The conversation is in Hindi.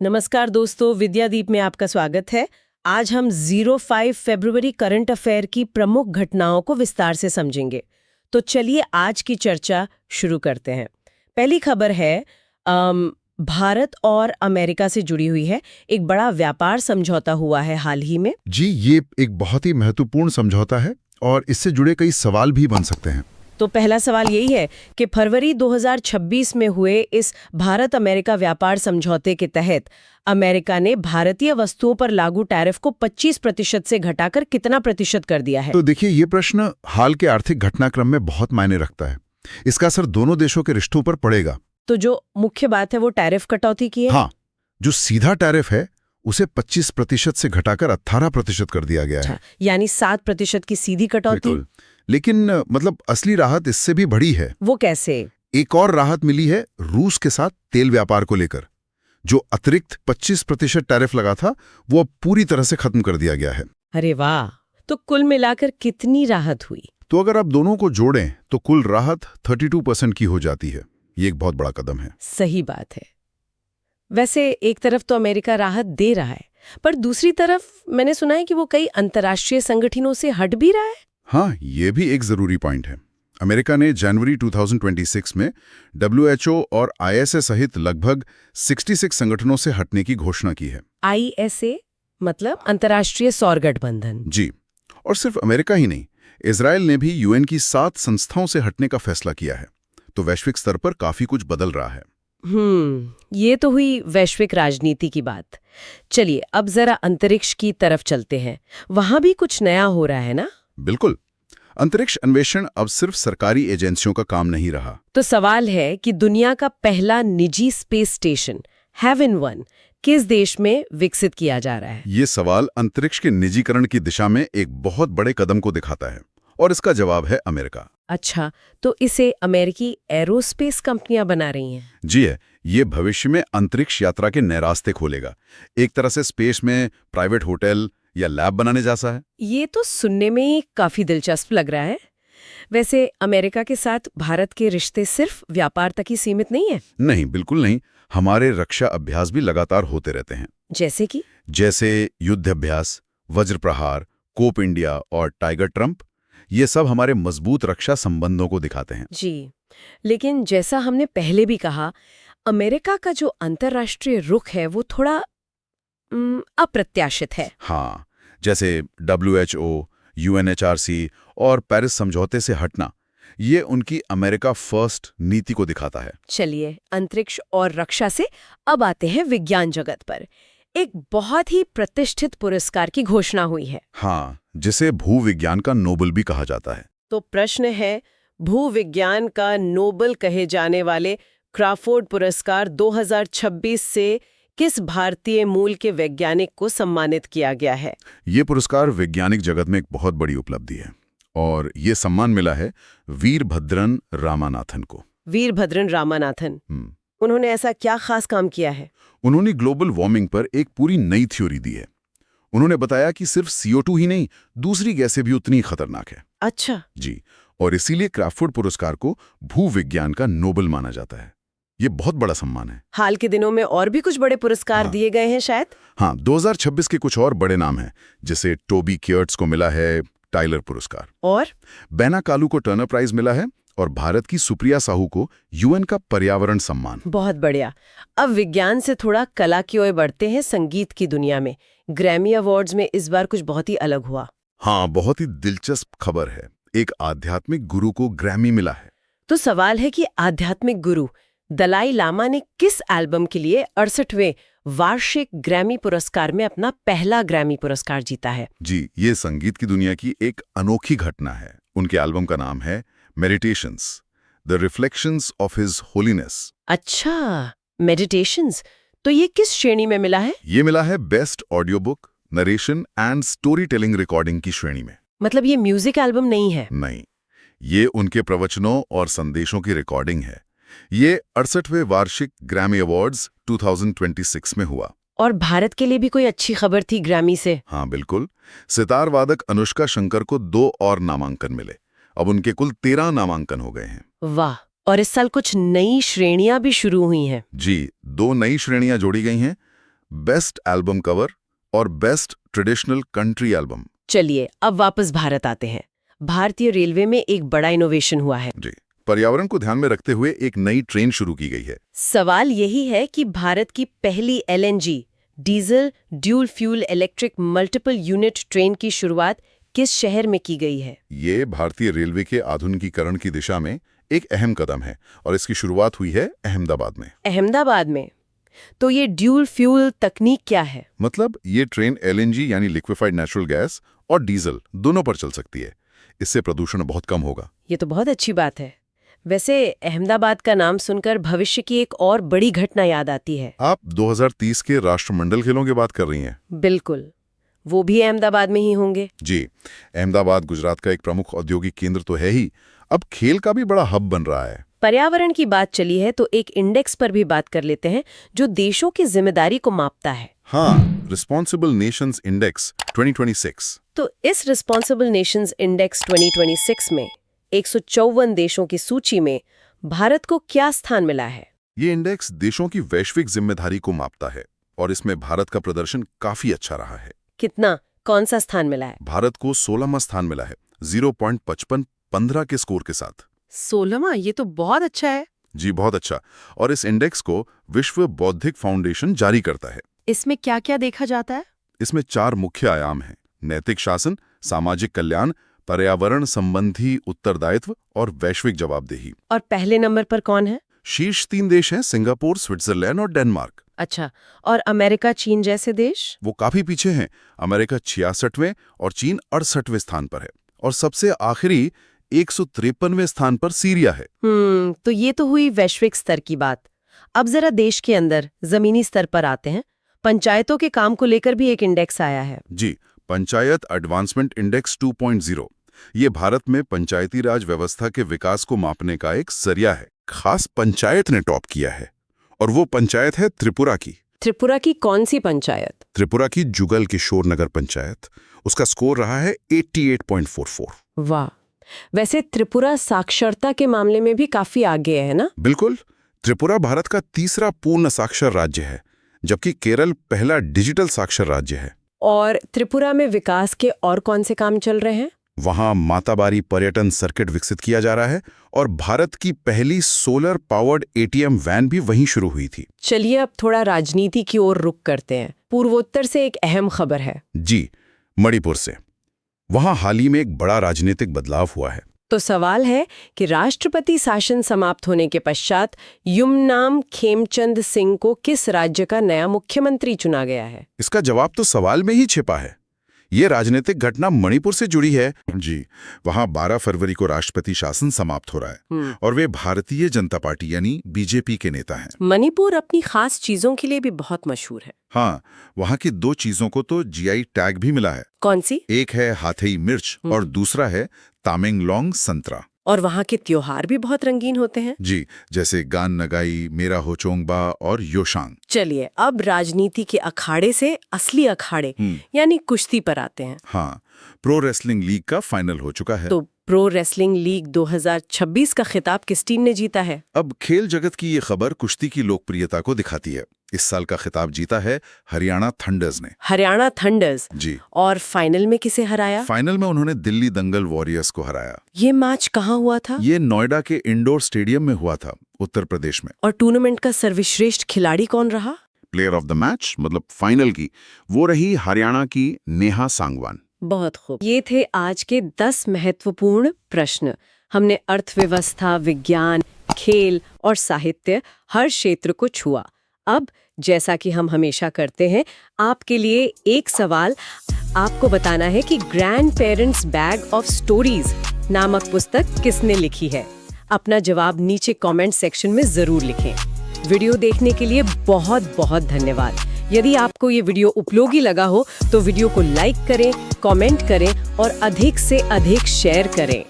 नमस्कार दोस्तों, विद्यादीप में आपका स्वागत है। आज हम 05 फरवरी करंट अफेयर की प्रमुख घटनाओं को विस्तार से समझेंगे। तो चलिए आज की चर्चा शुरू करते हैं। पहली खबर है भारत और अमेरिका से जुड़ी हुई है। एक बड़ा व्यापार समझौता हुआ है हाल ही में। जी, ये एक बहुत ही महत्वपूर्ण समझौता है और इससे जुड़े कई सवाल भी बन सकते हैं। तो पहला सवाल यही है कि फरवरी 2026 में हुए इस भारत अमेरिका व्यापार समझौते के तहत अमेरिका ने भारतीय वस्तुओं पर लागू टैरिफ को 25% से घटाकर कितना प्रतिशत कर दिया है? तो देखिए, ये प्रश्न हाल के आर्थिक घटनाक्रम में बहुत मायने रखता है। इसका असर दोनों देशों के रिश्तों पर पड़ेगा। तो जो मुख्य बात है वो टैरिफ कटौती की है। हाँ, जो सीधा टैरिफ है उसे 25% से घटाकर 18% कर दिया गया है। यानी 7% की सीधी कटौती। बिल्कुल। लेकिन मतलब असली राहत इससे भी बड़ी है। वो कैसे? एक और राहत मिली है रूस के साथ तेल व्यापार को लेकर। जो अतिरिक्त 25% टैरिफ लगा था वो अब पूरी तरह से खत्म कर दिया गया है। अरे वाह! तो कुल मिलाकर कितनी राहत हुई? तो अगर आप दोनों को जोड़ें तो कुल राहत 32% की हो जाती है। ये एक बहुत बड़ा कदम है। सही बात है। वैसे एक तरफ तो अमेरिका राहत दे रहा है, पर दूसरी तरफ मैंने सुना है कि वो कई अंतर्राष्ट्रीय संगठनों से हट भी रहा है। हाँ, ये भी एक जरूरी पॉइंट है। अमेरिका ने जनवरी 2026 में WHO और ISA सहित लगभग 66 संगठनों से हटने की घोषणा की है। ISA मतलब अंतर्राष्ट्रीय सौर गठबंधन। जी, और सिर्फ अमेरिका ही नहीं, इजराइल ने भी UN की 7 संस्थाओं से हटने का फैसला किया है। तो वैश्विक स्तर पर काफी कुछ बदल रहा है। ये तो हुई वैश्विक राजनीति की बात। चलिए अब जरा अंतरिक्ष की तरफ चलते हैं। वहां भी कुछ नया हो रहा है ना? बिल्कुल। अंतरिक्ष अन्वेषण अब सिर्फ सरकारी एजेंसियों का काम नहीं रहा। तो सवाल है कि दुनिया का पहला निजी स्पेस स्टेशन हेवन-1 किस देश में विकसित किया जा रहा है? ये सवाल अंतरिक्ष के निजीकरण की दिशा में एक बहुत बड़े कदम को दिखाता है और इसका जवाब है अमेरिका। अच्छा, तो इसे अमेरिकी एरोस्पेस कंपनियां बना रही हैं? जी है, ये भविष्य में अंतरिक्ष यात्रा के नए रास्ते खोलेगा। एक तरह से स्पेस में प्राइवेट होटल या लैब बनाने जैसा है। ये तो सुनने में ही काफी दिलचस्प लग रहा है। वैसे अमेरिका के साथ भारत के रिश्ते सिर्फ व्यापार तक ही सीमित नहीं है? नहीं, बिल्कुल नहीं। हमारे रक्षा अभ्यास भी लगातार होते रहते हैं। जैसे कि? जैसे युद्ध अभ्यास, वज्र प्रहार, कोप इंडिया और टाइगर ट्रंप। ये सब हमारे मजबूत रक्षा संबंधों को दिखाते हैं। जी, लेकिन जैसा हमने पहले भी कहा, अमेरिका का जो अंतर्राष्ट्रीय रुख है वो थोड़ा अप्रत्याशित है। हाँ, जैसे WHO, UNHRC और पेरिस समझौते से हटना, ये उनकी अमेरिका फर्स्ट नीति को दिखाता है। चलिए अंतरिक्ष और रक्षा से अब आते हैं विज्ञान जगत पर। एक बहुत ही प्रतिष्ठित पुरस्कार की घोषणा हुई है। हाँ, जिसे भूविज्ञान का नोबेल भी कहा जाता है। तो प्रश्न है, भूविज्ञान का नोबेल कहे जाने वाले क्रॉफोर्ड पुरस्कार 2026 से किस भारतीय मूल के वैज्ञानिक को सम्मानित किया गया है? ये पुरस्कार वैज्ञानिक जगत में एक बहुत बड़ी उपलब्धि है और ये सम्मान मिला है वीरभद्रन रामानाथन को। वीरभद्रन रामानाथन, उन्होंने ऐसा क्या खास काम किया है? उन्होंने ग्लोबल वार्मिंग पर एक पूरी नई थ्योरी दी है। उन्होंने बताया कि सिर्फ CO2 ही नहीं, दूसरी गैसें भी उतनी खतरनाक है। अच्छा जी, और इसीलिए क्रॉफोर्ड पुरस्कार को भूविज्ञान का नोबेल माना जाता है। ये बहुत बड़ा सम्मान है। हाल के दिनों में और भी कुछ बड़े पुरस्कार दिए गए हैं शायद? हाँ, 2026 के कुछ और बड़े नाम हैं, जैसे टोबी कियर्ट्स को मिला है टाइलर पुरस्कार, और बैना कालू को टर्नर प्राइज मिला है, और भारत की सुप्रिया साहू को UN का पर्यावरण सम्मान। बहुत बढ़िया। अब विज्ञान से थोड़ा कला की ओर बढ़ते हैं, संगीत की दुनिया में। ग्रैमी अवार्ड्स में इस बार कुछ बहुत ही अलग हुआ। हाँ, बहुत ही दिलचस्प खबर है। एक आध्यात्मिक गुरु को ग्रैमी मिला है। तो सवाल है कि आध्यात्मिक गुरु दलाई लामा ने किस एल्बम के लिए 68वें वार्षिक ग्रैमी पुरस्कार में अपना पहला ग्रैमी पुरस्कार जीता है? जी, ये संगीत की दुनिया की एक अनोखी घटना है। उनके एल्बम का नाम है meditations, the reflections of his holiness. अच्छा, मेडिटेशंस। तो ये किस श्रेणी में मिला है? ये मिला है best audio book, narration and story telling recording की श्रेणी में। मतलब ये म्यूजिक एल्बम नहीं है? नहीं, ये उनके प्रवचनों और संदेशों की रिकॉर्डिंग है। ये 68वें वार्षिक ग्रैमी अवार्ड्स 2026 में हुआ। और भारत के लिए भी कोई अच्छी खबर थी ग्रैमी से? हाँ बिल्कुल, सितार वादक अनुष्का शंकर को 2 और नामांकन मिले। अब उनके कुल 13 नामांकन हो गए हैं। वाह! और इस साल कुछ नई श्रेणियां भी शुरू हुई हैं। जी, 2 नई श्रेणियां जोड़ी गई हैं, बेस्ट एल्बम कवर और बेस्ट ट्रेडिशनल कंट्री एल्बम। चलिए अब वापस भारत आते हैं। भारतीय रेलवे में एक बड़ा इनोवेशन हुआ है। जी, पर्यावरण को ध्यान में रखते हुए एक नई ट्रेन शुरू की गई है। सवाल यही है कि भारत की पहली LNG diesel dual fuel electric multiple unit train की शुरुआत किस शहर में की गई है? ये भारतीय रेलवे के आधुनिकीकरण की दिशा में एक अहम कदम है और इसकी शुरुआत हुई है अहमदाबाद में। अहमदाबाद में? तो ये ड्यूल फ्यूल तकनीक क्या है? मतलब ये ट्रेन LNG यानी लिक्विफाइड नेचुरल गैस और डीजल दोनों पर चल सकती है। इससे प्रदूषण बहुत कम होगा। ये तो बहुत अच्छी बात है। वैसे अहमदाबाद का नाम सुनकर भविष्य की एक और बड़ी घटना याद आती है। आप 2030 के राष्ट्रमंडल खेलों की बात कर रही हैं। बिल्कुल, वो भी अहमदाबाद में ही होंगे। जी, अहमदाबाद गुजरात का एक प्रमुख औद्योगिक केंद्र तो है ही, अब खेल का भी बड़ा हब बन रहा है। पर्यावरण की बात चली है तो एक इंडेक्स पर भी बात कर लेते हैं जो देशों की जिम्मेदारी को मापता है। हाँ, रिस्पॉन्सिबल नेशंस इंडेक्स 2026। तो इस रिस्पॉन्सिबल नेशंस इंडेक्स 2026 में 154 देशों की सूची में भारत को क्या स्थान मिला है? ये इंडेक्स देशों की वैश्विक जिम्मेदारी को मापता है और इसमें भारत का प्रदर्शन काफी अच्छा रहा है। कितना? कौन सा स्थान मिला है? भारत को 16वां स्थान मिला है, 0.5515 के स्कोर के साथ। 16वां? ये तो बहुत अच्छा है। जी, बहुत अच्छा। और इस इंडेक्स को विश्व बौद्धिक फाउंडेशन जारी करता है। इसमें क्या क्या देखा जाता है? इसमें 4 मुख्य आयाम हैं: नैतिक शासन, सामाजिक कल्याण, पर्यावरण संबंधी उत्तरदायित्व और वैश्विक जवाबदेही। और पहले नंबर पर कौन है? शीर्ष 3 देश हैं सिंगापुर, स्विट्जरलैंड और डेनमार्क। अच्छा, और अमेरिका, चीन जैसे देश? वो काफी पीछे हैं। अमेरिका 66वें और चीन 68वें स्थान पर है और सबसे आखिरी 153वें स्थान पर सीरिया है। तो ये तो हुई वैश्विक स्तर की बात। अब जरा देश के अंदर जमीनी स्तर पर आते हैं। पंचायतों के काम को लेकर भी एक इंडेक्स आया है। जी, पंचायत एडवांसमेंट इंडेक्स 2.0। ये भारत में पंचायती राज व्यवस्था के विकास को मापने का एक जरिया है। खास पंचायत ने टॉप किया है और वो पंचायत है त्रिपुरा की। त्रिपुरा की कौन सी पंचायत? त्रिपुरा की जुगल किशोर नगर पंचायत। उसका स्कोर रहा है 88.44। वाह, वैसे त्रिपुरा साक्षरता के मामले में भी काफी आगे है ना? बिल्कुल। त्रिपुरा भारत का तीसरा पूर्ण साक्षर राज्य है, जबकि केरल पहला डिजिटल साक्षर राज्य है। और त्रिपुरा में विकास के और कौन से काम चल रहे हैं? वहां माताबारी पर्यटन सर्किट विकसित किया जा रहा है और भारत की पहली सोलर पावर्ड ATM वैन भी वहीं शुरू हुई थी। चलिए अब थोड़ा राजनीति की ओर रुख करते हैं। पूर्वोत्तर से एक अहम खबर है। जी, मणिपुर से। वहां हाल ही में एक बड़ा राजनीतिक बदलाव हुआ है। तो सवाल है कि राष्ट्रपति शासन समाप्त होने के पश्चात युमनाम खेमचंद सिंह को किस राज्य का नया मुख्यमंत्री चुना गया है? इसका जवाब तो सवाल में ही छिपा है। ये राजनीतिक घटना मणिपुर से जुड़ी है। जी, वहां 12 फरवरी को राष्ट्रपति शासन समाप्त हो रहा है और वे भारतीय जनता पार्टी यानी BJP के नेता हैं। मणिपुर अपनी खास चीजों के लिए भी बहुत मशहूर है। हाँ, वहाँ की 2 चीजों को तो GI टैग भी मिला है। कौन सी? एक है हाथई मिर्च और दूसरा है तामेंगलोंग संतरा। और वहाँ के त्योहार भी बहुत रंगीन होते हैं। जी, जैसे गान नगाई, मेरा होचोंगबा और योशांग। चलिए अब राजनीति के अखाड़े से असली अखाड़े यानी कुश्ती पर आते हैं। हाँ, प्रो रेसलिंग लीग का फाइनल हो चुका है। तो प्रो रेसलिंग लीग 2026 का खिताब किस टीम ने जीता है? अब खेल जगत की ये खबर कुश्ती की लोकप्रियता को दिखाती है। इस साल का खिताब जीता है हरियाणा थंडर्स ने। हरियाणा थंडर्स? जी। और फाइनल में किसे हराया? फाइनल में उन्होंने दिल्ली दंगल वॉरियर्स को हराया। ये मैच कहाँ हुआ था? ये नोएडा के इंडोर स्टेडियम में हुआ था, उत्तर प्रदेश में। और टूर्नामेंट का सर्वश्रेष्ठ खिलाड़ी कौन रहा? प्लेयर ऑफ द मैच मतलब फाइनल की वो रही हरियाणा की नेहा सांगवान। बहुत खूब। ये थे आज के 10 महत्वपूर्ण प्रश्न। हमने अर्थव्यवस्था, विज्ञान, खेल और साहित्य हर क्षेत्र को छुआ। अब जैसा कि हम हमेशा करते हैं, आपके लिए एक सवाल। आपको बताना है कि grand parents bag of stories नामक पुस्तक किसने लिखी है। अपना जवाब नीचे कमेंट सेक्शन में जरूर लिखें। वीडियो देखने के लिए बहुत बहुत धन्यवाद। यदि आपको ये वीडियो उपयोगी लगा हो तो वीडियो को लाइक करें, कमेंट करें और अधिक से अधिक शेयर करें।